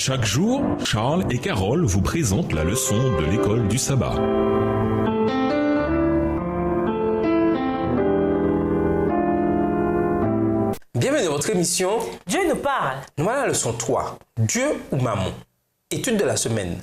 Chaque jour, Charles et Carole vous présentent la leçon de l'école du sabbat. Bienvenue dans votre émission Dieu nous parle. Nous voilà la leçon 3. Dieu ou maman? Étude de la semaine.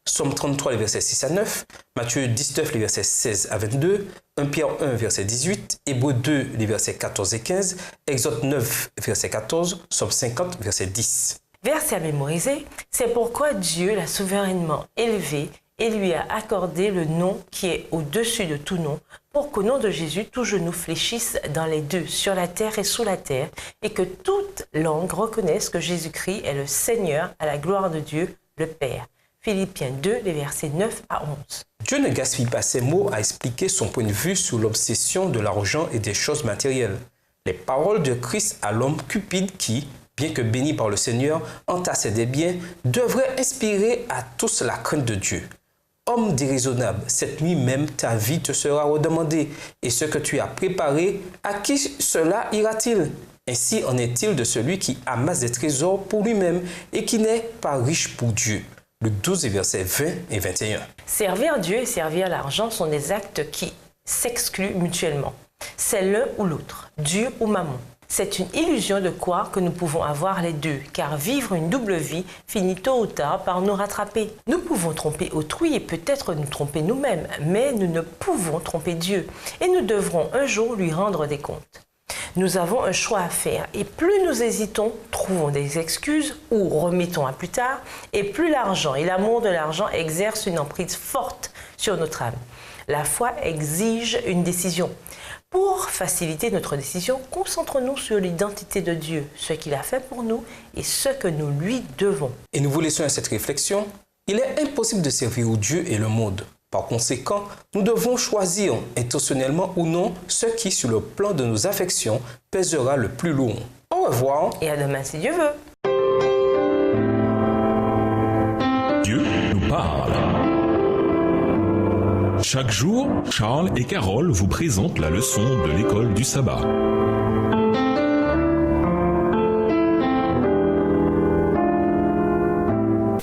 Somme 33, les versets 6 à 9, Matthieu 19, les versets 16 à 22, 1 Pierre 1, verset 18, Hébreux 2, les versets 14 et 15, Exode 9, verset 14, Somme 50, verset 10. Verset à mémoriser, c'est pourquoi Dieu l'a souverainement élevé et lui a accordé le nom qui est au-dessus de tout nom, pour qu'au nom de Jésus, tout genou fléchisse dans les deux, sur la terre et sous la terre, et que toute langue reconnaisse que Jésus-Christ est le Seigneur à la gloire de Dieu, le Père. Philippiens 2, les versets 9 à 11. Dieu ne gaspille pas ses mots à expliquer son point de vue sur l'obsession de l'argent et des choses matérielles. Les paroles de Christ à l'homme cupide qui, bien que béni par le Seigneur, entassait des biens, devraient inspirer à tous la crainte de Dieu. Homme déraisonnable, cette nuit même ta vie te sera redemandée, et ce que tu as préparé, à qui cela ira-t-il? Ainsi en est-il de celui qui amasse des trésors pour lui-même et qui n'est pas riche pour Dieu. Luc 12, versets 20 et 21. Servir Dieu et servir l'argent sont des actes qui s'excluent mutuellement. C'est l'un ou l'autre, Dieu ou mammon. C'est une illusion de croire que nous pouvons avoir les deux, car vivre une double vie finit tôt ou tard par nous rattraper. Nous pouvons tromper autrui et peut-être nous tromper nous-mêmes, mais nous ne pouvons tromper Dieu, et nous devrons un jour lui rendre des comptes. Nous avons un choix à faire, et plus nous hésitons, trouvons des excuses ou remettons à plus tard, et plus l'argent et l'amour de l'argent exercent une emprise forte sur notre âme. La foi exige une décision. Pour faciliter notre décision, concentrons-nous sur l'identité de Dieu, ce qu'il a fait pour nous et ce que nous lui devons. Et nous vous laissons à cette réflexion. Il est impossible de servir Dieu et le monde. Par conséquent, nous devons choisir intentionnellement ou non ce qui, sur le plan de nos affections, pèsera le plus lourd. Au revoir. Et à demain si Dieu veut. Dieu nous parle. Chaque jour, Charles et Carole vous présentent la leçon de l'école du sabbat.